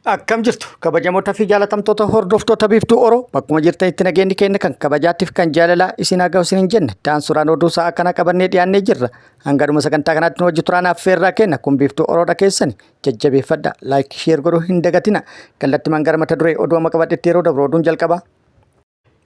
Akkam jirtu kabajamoota fi jaalatamtoota hordoftoota biiftuu Oroo bakkuma jirtanitti nageenyi keenya kan kabajaatiif kan jaalalaa isin haa ga'u isin hin jenne ta'an suuraan oduu sa'a kana qabannee dhiyaannee jirra. Hangadhuma sagantaa kanaatti nu hojii turaan affeerraa kenna kun biiftuu Oroodha keessani jajjabeeffadha laayik sheer godhuu hin dagatina kallattii mangara mata duree oduu amma qabadhetti yeroo dabru oduun jalqaba.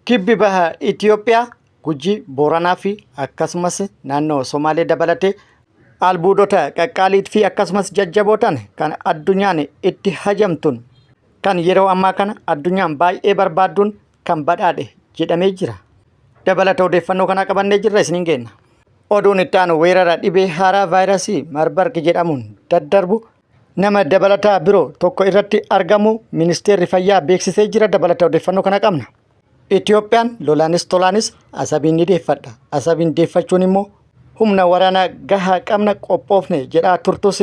Kibbi baha Itoophiyaa Gujii Booranaa fi akkasumas naannoo Somaalee dabalatee albuudota qaqqaalii fi akkasumas jajjabootaan kan addunyaan itti hajamtuun kan yeroo ammaa kana addunyaan baay'ee barbaadduun kan badhaadhe jedhamee jira. Dabalata odeeffannoo kanaa qabannee jirra isiniin geenna. Oduun itti aanu weerara dhibee haaraa vaayirasii Marbarg jedhamuun daddarbu nama dabalataa biroo tokko irratti argamu ministeerri fayyaa beeksisee jira. Dabalata odeeffannoo kana qabna. Itoophiyaan lolaanis tolaanis asabiin ni deeffadha. Asabiin deeffachuun immoo humna waraanaa gahaa qabna qophoofne jedhaa turtus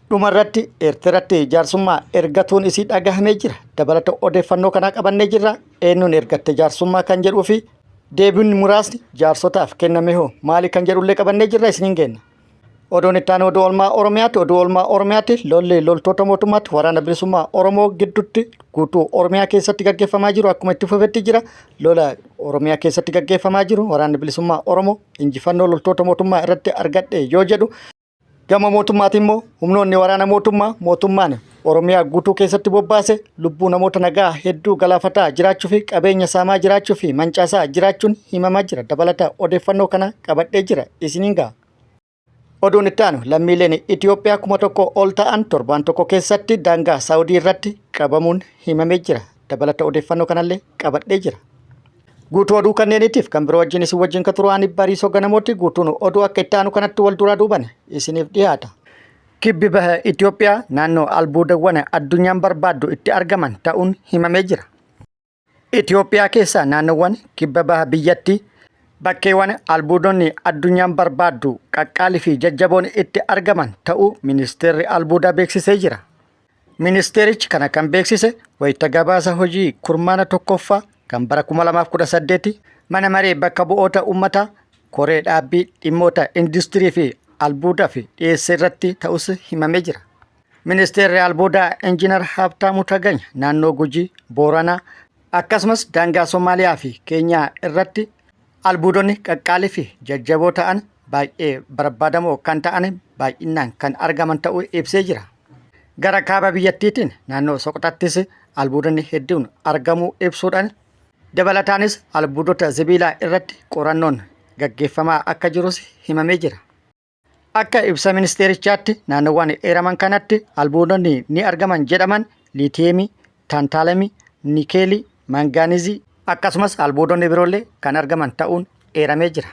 dhumarratti Eertiratti jaarsummaa ergatuun isii dhagahamee jira. Dabalata odeeffannoo kanaa qabannee jirra. Eenyuun ergatte jaarsummaa kan jedhuu fi deebiin muraasni jaarsotaaf kenname hoo maali kan jedhullee qabannee jirra isiniin geenna. Oduun itti aanu oduu oolmaa Oromiyaatti. Oduu oolmaa Oromiyaatti lolli loltoota mootummaatti waraana bilisummaa Oromoo gidduutti guutuu Oromiyaa keessatti gaggeeffamaa jiru akkuma itti fufetti jira. Lola Oromiyaa keessatti gaggeeffamaa jiru waraanni bilisummaa Oromoo injifannoo loltoota mootummaa irratti argadhe yoo jedhu gama mootummaati immoo humnoonni waraana mootummaan Oromiyaa guutuu keessatti bobbaase lubbuu namoota nagaa hedduu galaafataa jiraachuu fi qabeenya saamaa jiraachuu fi mancaasaa jiraachuun himamaa jira. Dabalata odeeffannoo kana qabadhee jira isiniin ga'a. Oduun itti aanu lammiileen Itoophiyaa 1,000 ol ta'an torbaan tokko keessatti daangaa Saawudii irratti qabamuun himamee jira. Dabalata odeeffannoo kanallee qabadhee jira. Guutuu oduu kanneeniitiif kan biroo wajjin isin wajjin kan turaan Bariisoo Ganamooti guutuun oduu akka itti aanu kanatti wal duraa duuban isiniif dhiyaata. Kibbi baha Itoophiyaa naannoo albuudawwan addunyaan barbaaddu itti argaman ta'uun himamee jira. Itoophiyaa keessaa naannoowwan kibba baha biyyattii bakkeewwan albuudonni addunyaan barbaaddu qaqqaalii fi jajjaboon itti argaman ta'uu ministeerri albuudaa beeksisee jira. Ministeerichi kana kan beeksise wayita gabaasa hojii kurmaana tokkoffaa kan bara 2018 mana maree bakka bu'oota uummataa koree dhaabbii dhimmoota industirii fi albuudaa fi dhiyeessee irratti ta'us himamee jira. Ministeerri albuudaa Injiinar Habtaamuu Taganya naannoo Gujii Booranaa akkasumas daangaa Somaaliyaa fi Keenyaa irratti albuudonni qaqqaalii fi jajjaboo ta'an baay'ee barbaadamoo kan ta'an baay'inaan kan argaman ta'uu ibsee jira. Gara kaaba biyyattiitiin naannoo Soqoxattis albuudonni hedduun argamuu ibsuudhaan dabalataanis albuudota sibiilaa irratti qorannoon gaggeeffamaa akka jirus himamee jira. Akka ibsa ministeerichaatti naannoowwan eeraman kanatti albuudonni ni argaman jedhaman liitiyeemii, taantaalamii, nikeelii, mangaanizii akkasumas albuudonni biroollee kan argaman ta'uun eeramee jira.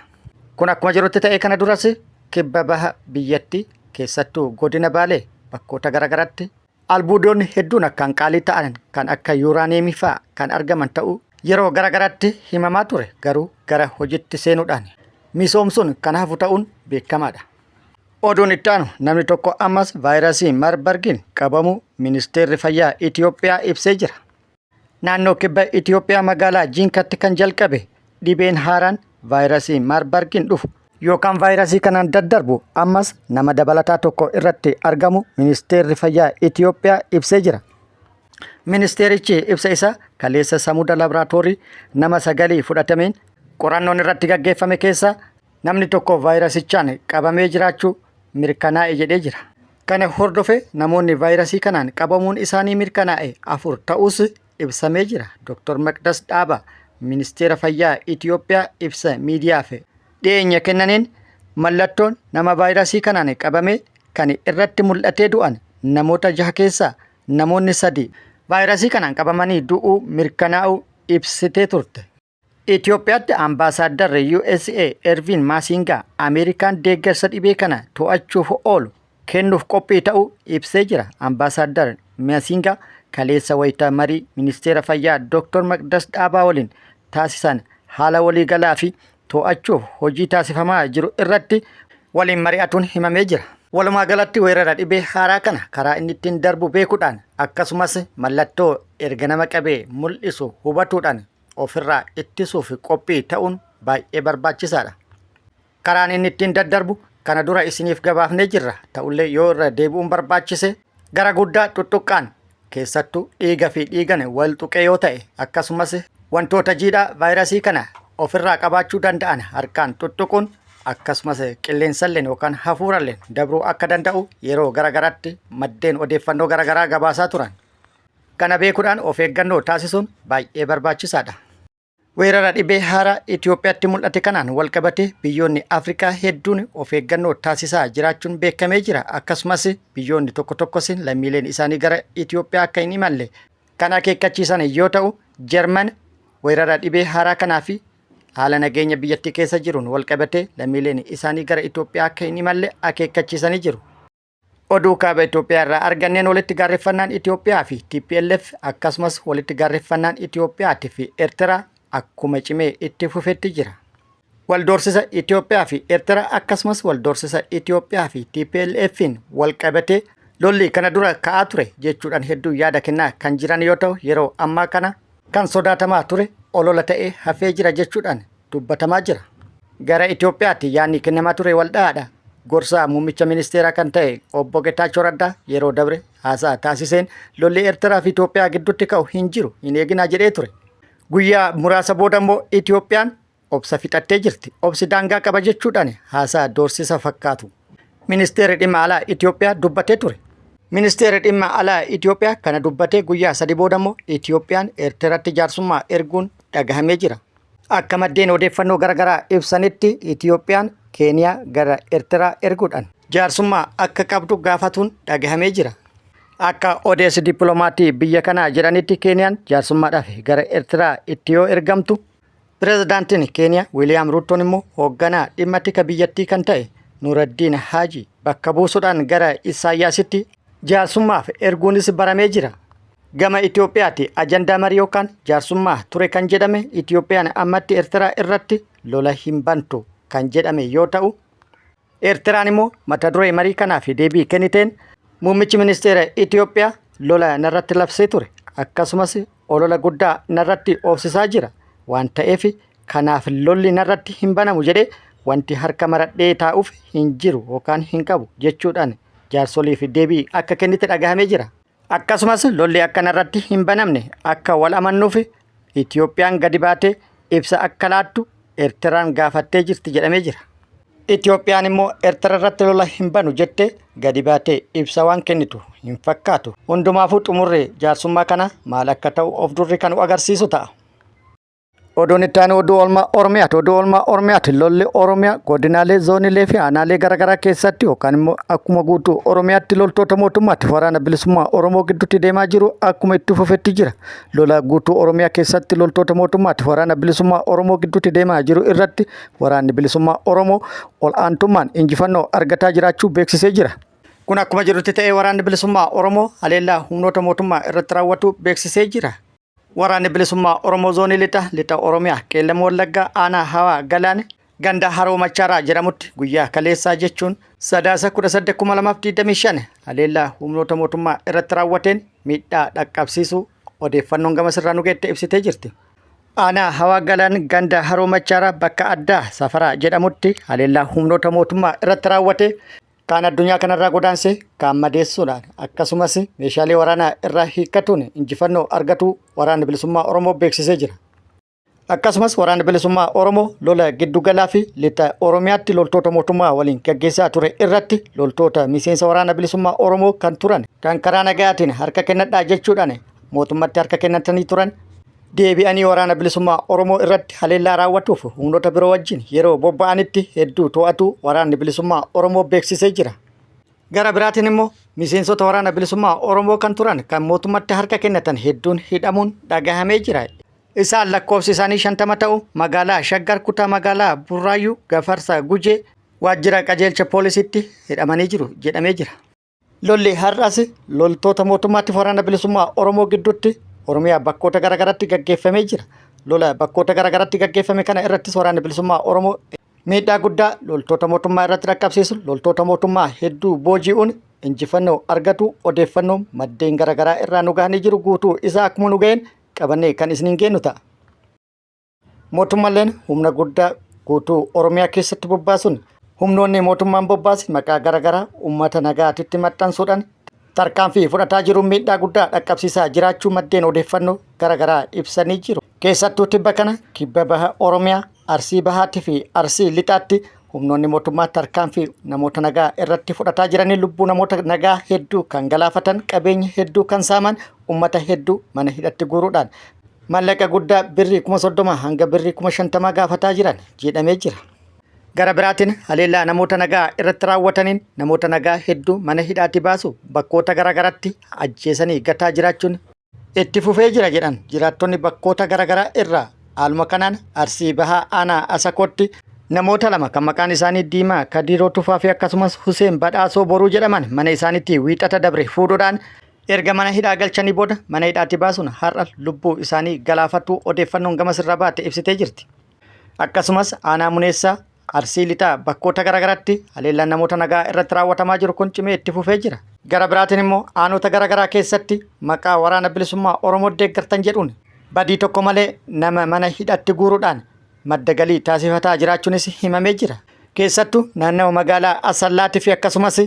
Kun akkuma jirutti ta'ee kana duras kibba baha biyyattii keessattuu godina Baalee bakkoota garaagaraatti albuudonni hedduun akkaan qaalii ta'an kan akka yuuraaniyeemii fa'aa kan argaman ta'uu yeroo garaagaraatti himamaa ture garuu gara hojiitti seenuudhaan misoomsuun kan hafu ta'uun beekamaadha. Oduun itti aanu namni tokko ammas vaayirasii Marbargiin qabamuu ministeerri fayyaa Itoophiyaa ibsee jira. Naannoo kibba Itoophiyaa magaalaa Jinkatti kan jalqabe dhibeen haaraan vaayirasii Marbargiin dhufu yookaan vaayirasii kanaan daddarbu ammas nama dabalataa tokko irratti argamu ministeerri fayyaa Itoophiyaa ibsee jira. Ministeerichi ibsa isaa kaleessa samuuda laaboraatoorii nama 9 fudhatameen qorannoon irratti gaggeeffame keessaa namni tokko vaayirasichaan qabamee jiraachuu mirkanaa'e jedhee jira. Kana hordofee namoonni vaayirasii kanaan qabamuun isaanii mirkanaa'e 4 ta'us ibsamee jira. Dr. Maqdas Dhaabaa ministeera fayyaa Itoophiyaa ibsa miidiyaaf dhiyeenya kennaniin mallattoon nama vaayirasii kanaan qabame kan irratti mul'atee du'an namoota 6 keessaa namoonni 3 vaayirasii kanaan qabamanii du'uu mirkanaa'uu ibsitee turte. Itoophiyaatti ambaasaaddarri USA Ervin Maasingaa Ameerikaan deeggarsa dhibee kana to'achuuf oolu kennuuf qophii ta'uu ibsee jira. Ambaasaaddarri Maasingaa kaleessa wayita marii ministeera fayyaa Dr. Maqdas Dhaabaa waliin taasisan haala waliigalaa fi to'achuuf hojii taasifamaa jiru irratti waliin mari'atuun himamee jira. Walumaa galatti weerara dhibee haaraa kana karaa inni ittiin darbu beekuudhaan akkasumas mallattoo erga nama qabee mul'isu hubatuudhaan ofirraa ittisuuf qophii ta'uun baay'ee barbaachisaadha. Karaan inni ittiin daddarbu kana dura isiniif gabaafnee jirra. Ta'ullee yoo irra deebi'uun barbaachise gara guddaa tuttuqqaan keessattuu dhiiga fi dhiigan wal tuqee yoo ta'e akkasumas wantoota jiidhaa vaayirasii kana ofirraa qabaachuu danda'an harkaan tuttuquun akkasumas qilleensalleen yookaan hafuuralleen dabruu akka danda'u yeroo garagaraatti maddeen odeeffannoo garagaraa gabaasaa turan. Kana beekuudhaan of eeggannoo taasisuun baay'ee barbaachisaadha. Weerara dhibee haaraa Itoophiyaatti mul'ate kanaan walqabatee biyyoonni Afrikaa hedduun of eeggannoo taasisaa jiraachuun beekamee jira. Akkasumas biyyoonni tokko tokkos lammiileen isaanii gara Itoophiyaa akka hin imalle kan akeekkachiisan yoo ta'u, Jarman weerara dhibee haaraa kanaa fi haala nageenya biyyattii keessa jiruun walqabatee lammiileen isaanii gara Itoophiyaa akka hin imalle akeekkachiisanii jiru. Oduu kaaba Itoophiyaa irraa arganneen walitti gaarreeffannaan Itoophiyaa fi TPLF akkasumas walitti gaarreeffannaan Itoophiyaa fi Eertiraa akkuma cimee itti fufetti jira. Waldoorsisa Itoophiyaa fi Eertiraa akkasumas waldoorsisa Itoophiyaa fi TPLF'n walqabatee lolli kana dura ka'aa ture jechuudhaan hedduu yaada kennaa kan jiran yoo ta'u, yeroo ammaa kana kan sodaatamaa ture olola ta'ee hafee jira jechuudhaan dubbatamaa jira. Gara Itoophiyaatti yaadni kennamaa ture waldhaadha. Gorsaa muummicha ministeeraa kan ta'e obbo Getaachoo Raddaa yeroo dabre haasaa taasiseen lolli Eertiraa fi Itoophiyaa gidduutti ka'u hin jiru, hin eeginaa jedhee ture. Guyyaa muraasa booda immoo Itoophiyaan obsa fixattee jirti. Obsi daangaa qaba jechuudhaan haasaa doorsisa fakkaatu ministeerri dhimma alaa Itoophiyaa dubbatee ture. Ministeerri dhimma alaa Itoophiyaa kana dubbatee guyyaa 3 booda immoo Itoophiyaan Eertiraatti jaarsummaa erguun dhagahamee jira. Akka maddeen odeeffannoo garagaraa ibsanitti Itoophiyaan Keeniyaa gara Eertiraa erguudhaan jaarsummaa akka qabdu gaafatuun dhagahamee jira. Akka odeessi dippiloomatii biyya kanaa jedhanitti Keeniyaan jaarsummaadhaaf gara Eertiraa itti yoo ergamtu, pirezidaantiin Keeniyaa Wiiliyaam Ruutoon immoo hoogganaa dhimma tika biyyattii kan ta'e Nuuraddiin Haaji bakka buusuudhaan gara Isaayyaasitti jaarsummaaf erguunis baramee jira. Gama Itoophiyaatti ajandaa marii yookaan jaarsummaa ture kan jedhame Itoophiyaan ammatti Eertiraa irratti lola hin bantu kan jedhame yoo ta'u, Eertiraan immoo mata duree marii kanaaf deebii kenniteen muummichi ministeera Itoophiyaa lola narratti labsee ture, akkasumas olola guddaa narratti oofsisaa jira waan ta'eef kanaaf lolli narratti hin banamu jedhee wanti harka maradhee taa'uuf hin jiru yookaan hin qabu jechuudhaan jaarsoliif deebii akka kennite dhagahamee jira. Akkasumas lolli akka narratti hin banamne akka wal amannuuf Itoophiyaan gadi baatee ibsa akka laattu Eertiraan gaafattee jirti jedhamee jira. Itoophiyaan immoo Eertira irratti lola hin banu jettee gadi baatee ibsa waan kennitu hin fakkaatu. Hundumaafuu xumurree jaarsummaa kana maal akka ta'u of durri kan agarsiisu ta'a. Oduun itti aanu oduu oolmaa Oromiyaati. Oduu oolmaa Oromiyaati lolli Oromiyaa godinaalee zooniilee fi aanaalee garaagaraa keessatti yookaan immoo akkuma guutuu Oromiyaatti loltoota mootummaatti waraana bilisummaa Oromoo gidduutti deemaa jiru akkuma itti fufetti jira. Lola guutuu Oromiyaa keessatti loltoota mootummaatti waraana bilisummaa Oromoo gidduutti deemaa jiru irratti waraanni bilisummaa Oromoo ol aantummaan injifannoo argataa jiraachuu beeksisee jira. Kun akkuma jirutti ta'ee waraanni bilisummaa Oromoo haleellaa humnoota mootummaa irratti raawwatu beeksisee jira. Waraanni bilisummaa Oromoo zoonii lixa Oromiyaa Qeellam Wallaggaa aanaa Hawaa Galaane ganda Haroo Machaaraa jedhamutti guyyaa kaleessaa jechuun sadaasa 18/2025 haleellaa humnoota mootummaa irratti raawwateen miidhaa dhaqqabsiisuu odeeffannoon gama sirraa nu geette ibsitee jirti. Aanaa Hawaa Galaane ganda Haroo Machaaraa bakka addaa Safaraa jedhamutti haleellaa humnoota mootummaa irratti raawwate kaan addunyaa kanarraa godaansee kaan madeessuudhaan akkasumas meeshaalee waraanaa irraa hiikkatuun injifannoo argatu waraanni bilisummaa Oromoo beeksisee jira. Akkasumas waraanni bilisummaa Oromoo lola giddugalaa fi lixa Oromiyaatti loltoota mootummaa waliin gaggeessaa ture irratti loltoota miseensa waraana bilisummaa Oromoo kan turan kan karaa nagayaatiin harka kennadhaa jechuudhaan mootummatti harka kennatanii turan deebi'anii waraana bilisummaa Oromoo irratti haleellaa raawwatuuf humnoota biroo wajjin yeroo bobba'anitti hedduu to'atu waraanni bilisummaa Oromoo beeksisee jira. Gara biraatiin immoo miseensota waraana bilisummaa Oromoo kan turan kan mootummatti harka kennatan hedduun hidhamuun dhagahamee jira. Isaan lakkoofsi isaanii 50 ta'u magaalaa Shaggar kutaa magaalaa Burraayyuu Gafarsa Gujee waajjira qajeelcha poolisiitti hidhamanii jiru jedhamee jira. Lolli har'as loltoota mootummaatti waraana bilisummaa Oromoo gidduutti Oromiyaa bakkoota garagaraatti gaggeeffamee jira. Lola bakkoota garagaraatti gaggeeffame kana irrattis waraanni bilisummaa Oromoo miidhaa guddaa loltoota mootummaa irratti dhaqqabsiisu loltoota mootummaa hedduu booji'uun injifannoo argatu odeeffannoo maddeen garagaraa irraa nu gahanii jiru guutuu isaa akkuma nu ga'een qabannee kan isiniin kennu ta'a. Mootummaan humna guddaa guutuu Oromiyaa keessatti bobbaasuun humnoonni mootummaan bobbaase maqaa garagaraa uummata nagaatitti maxxansuudhaan tarkaanfii fudhataa jiruun miidhaa guddaa dhaqqabsiisaa jiraachuu maddeen odeeffannoo garaagaraa ibsanii jiru. Keessattuu tibba kana kibba baha Oromiyaa, Arsii Bahaatii fi Arsii Lixaatti humnoonni mootummaa tarkaanfii namoota nagaa irratti fudhataa jiranii lubbuu namoota nagaa hedduu kan galaafatan, qabeenya hedduu kan saaman, uummata hedduu mana hidhatti guuruudhaan maallaqa guddaa birrii 30,000 hanga birrii 50,000 gaafataa jiran jedhamee jira. Gara biraatiin haleellaa namoota nagaa irratti raawwataniin namoota nagaa hedduu mana hidhaatti baasu bakkoota garaagaraatti ajjeesanii gataa jiraachuun itti fufee jira jedhan jiraattonni bakkoota garaagaraa irraa. Haaluma kanaan Arsii Bahaa Aanaa Asakootti namoota lama kan maqaan isaanii Diimaa Kadiroo Tufaa fi akkasumas Huseen Badhaasoo Boruu jedhaman mana isaaniitti wiixata dabre fuudhuudhaan erga mana hidhaa galchanii booda mana hidhaatti baasuun har'a lubbuu isaanii galaafatu odeeffannoon gama sirra baate ibsitee jirti. Akkasumas Aanaa Muneessaa Arsii Lixaa bakkoota garaagaraatti haleellaan namoota nagaa irratti raawwatamaa jiru kun cimee itti fufee jira. Gara biraatiin immoo aanota garaagaraa keessatti maqaa waraana bilisummaa Oromoo deeggartan jedhuun badii tokko malee nama mana hidhatti guuruudhaan madda galii taasifataa jiraachuunis himamee jira. Keessattuu naannawa magaalaa Asallaatii fi akkasumas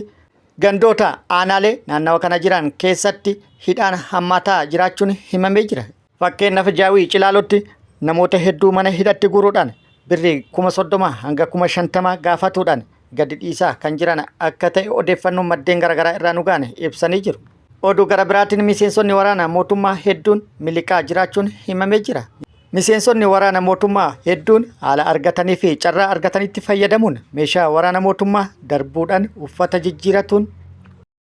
gandoota aanaalee naannawa kana jiran keessatti hidhaan hammaataa jiraachuun himamee jira. Fakkeenyaaf Jaawii Cilaalotti namoota hedduu mana hidhatti guuruudhaan birrii 30,000 hanga 50,000 gaafatuudhaan gadi dhiisaa kan jiran akka ta'e odeeffannoon maddeen garaagaraa irraa nu gaane ibsanii jiru. Oduu gara biraatiin miseensonni waraanaa mootummaa hedduun miliqaa jiraachuun himamee jira. Miseensonni waraana mootummaa hedduun haala argatanii fi carraa argatanitti fayyadamuun meeshaa waraana mootummaa darbuudhaan uffata jijjiiratuun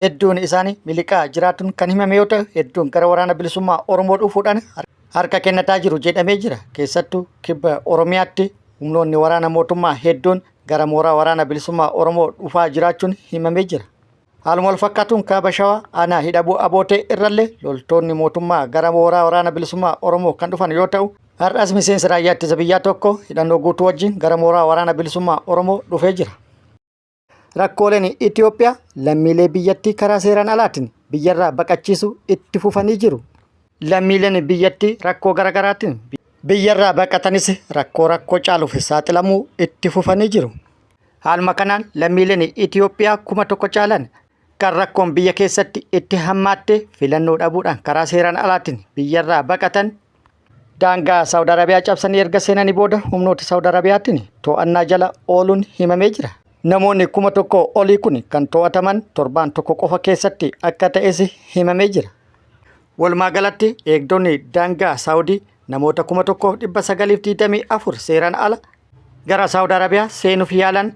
hedduun isaanii miliqaa jiraatuun kan himame yoo ta'u, hedduun gara waraana bilisummaa Oromoo dhufuudhaan harka kennataa jiru jedhamee jira. Keessattuu kibba Oromiyaatti humnoonni waraana mootummaa hedduun gara mooraa waraana bilisummaa Oromoo dhufaa jiraachuun himamee jira. Haaluma wal fakkaatuun kaaba Shawaa Aanaa Hidhabuu Abootee irrallee loltoonni mootummaa gara mooraa waraana bilisummaa Oromoo kan dhufan yoo ta'u, har'as miseensi raayyaa ittisa biyyaa tokko hidhannoo guutuu wajjin gara mooraa waraana bilisummaa Oromoo dhufee jira. Rakkooleen Itoophiyaa lammiilee biyyattii karaa seeraan alaatiin biyyarraa baqachiisu itti fufanii jiru. Lammiileen biyyattii rakkoo garaagaraatiin biyyarraa baqatanis rakkoo caaluuf saaxilamuu itti fufanii jiru. Haaluma kanaan lammiileen Itoophiyaa 1,000 caalan kan rakkoon biyya keessatti itti hammaatte filannoo dhabuudhaan karaa seeraan alaatiin biyyarraa baqatan daangaa Saawud Arabiyaa cabsanii erga seenanii booda humnoota Saawud Arabiyaatiin to'annaa jala ooluun himamee jira. Namoonni 1,000 olii kun kan to'ataman torbaan tokko qofa keessatti akka ta'es himamee jira. Walumaa galatti eegdonni daangaa Saawudii namoota 1,924 seeraan ala gara Saawud Arabiyaa seenuuf yaalan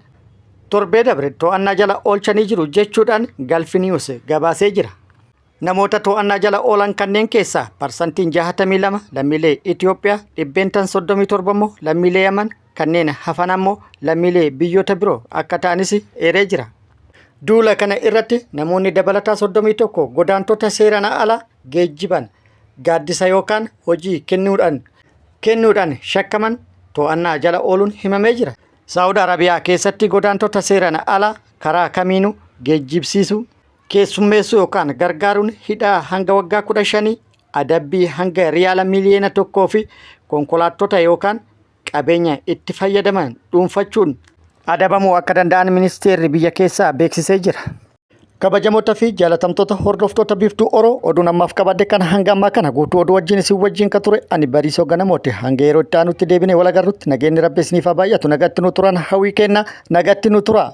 torbee dabre to'annaa jala oolchanii jiru jechuudhaan Galfi Niwus gabaasee jira. Namoota to'annaa jala oolan kanneen keessaa parsantiin 62 lammiilee Itoophiyaa, 37 immoo lammiilee Yaman, kanneen hafan ammoo lammiilee biyyoota biroo akka ta'anis eeree jira. Duula kana irratti namoonni dabalataa 31 godaantota seeraan ala geejjiban gaaddisa yookaan hojii kennuudhaan shakkaman to'annaa jala ooluun himamee jira. Saawud Arabiyaa keessatti godaantota seeraan ala karaa kamiinuu geejjibsiisuu, keessummeessuu yookaan gargaaruun hidhaa hanga waggaa 15, adabbii hanga riyaala miliyoona 1 fi konkolaattota yookaan qabeenya itti fayyadaman dhuunfachuun adabamuu akka danda'an ministeerri biyya keessaa beeksisee jira. Kabajamoota fi jaalatamtoota hordoftoota Biiftuu Oroo oduun ammaaf qabadde kana hanga ammaa kana guutuu oduu wajjin isin wajjin kan ture ani Bariisoo Ganamooti. Hanga yeroo itti aanutti deebinee wal agarrutti nageenyi Rabbi isiniif haa baay'atu. Nagatti nu turan hawwii kenna nagatti nu tura.